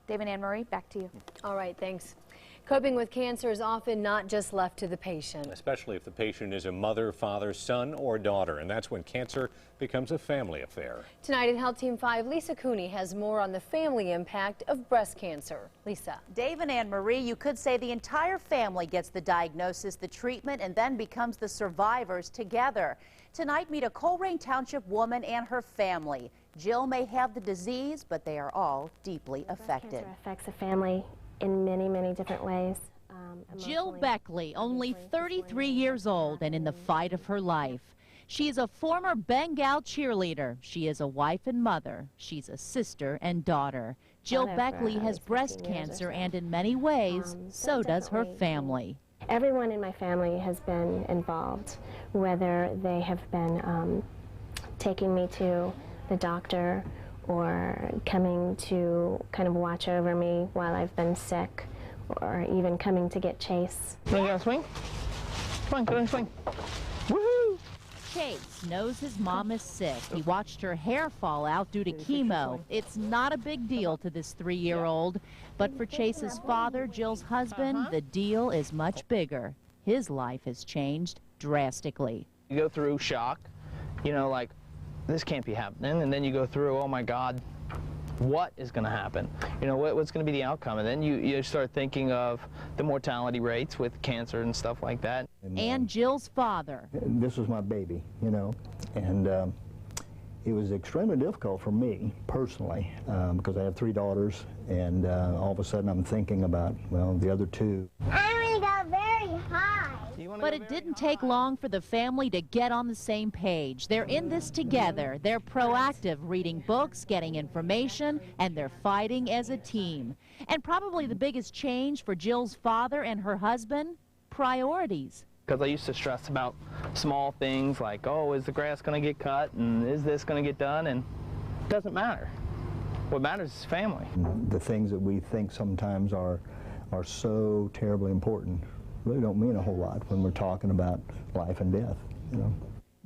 Dave and Anne Marie, back to you. All right, thanks. Coping with cancer is often not just left to the patient. Especially if the patient is a mother, father, son, or daughter, and that's when cancer becomes a family affair. Tonight in Health Team 5, Lisa Cooney has more on the family impact of breast cancer. Lisa. Dave and Anne Marie, you could say the entire family gets the diagnosis, the treatment, and then becomes the survivors together. Tonight, meet a Colerain Township woman and her family. Jill may have the disease, but they are all deeply affected. Breast cancer affects a family in many, many different ways. Jill Beckley, only 33 years old and in the fight of her life. She is a former Bengal cheerleader. She is a wife and mother. She's a sister and daughter. Jill Beckley has breast cancer, and in many ways, so does her family. Everyone in my family has been involved, whether they have been taking me to the doctor or coming to kind of watch over me while I've been sick, or even coming to get Chase. You want to swing? Come on, go and swing. Woohoo! Chase knows his mom is sick. He watched her hair fall out due to chemo. It's not a big deal to this 3-year-old, but for Chase's father, Jill's husband, the deal is much bigger. His life has changed drastically. You go through shock, you know, like, this can't be happening, and then you go through, oh my God, what is going to happen? You know, what's going to be the outcome? And then you start thinking of the mortality rates with cancer and stuff like that. And Jill's father. This was my baby, you know, and it was extremely difficult for me personally because I have 3 daughters, and all of a sudden I'm thinking about, well, the other 2. I got very high. But it didn't take long for the family to get on the same page. They're in this together. They're proactive, reading books, getting information, and they're fighting as a team. And probably the biggest change for Jill's father and her husband, priorities. Because I used to stress about small things like, oh, is the grass going to get cut, and is this going to get done, and it doesn't matter. What matters is family. The things that we think sometimes are so terribly important really don't mean a whole lot when we're talking about life and death, you know.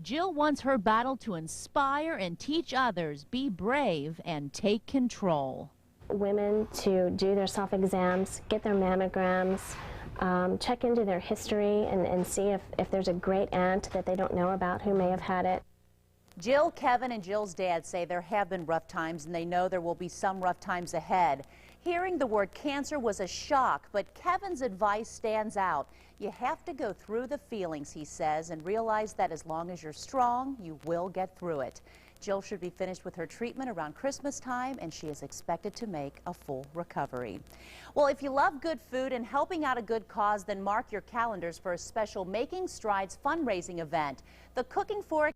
Jill wants her battle to inspire and teach others, be brave and take control. Women to do their self-exams, get their mammograms, check into their history and see if there's a great aunt that they don't know about who may have had it. Jill, Kevin, and Jill's dad say there have been rough times, and they know there will be some rough times ahead. Hearing the word cancer was a shock, but Kevin's advice stands out. You have to go through the feelings, he says, and realize that as long as you're strong, you will get through it. Jill should be finished with her treatment around Christmas time, and she is expected to make a full recovery. Well, if you love good food and helping out a good cause, then mark your calendars for a special Making Strides fundraising event. The Cooking for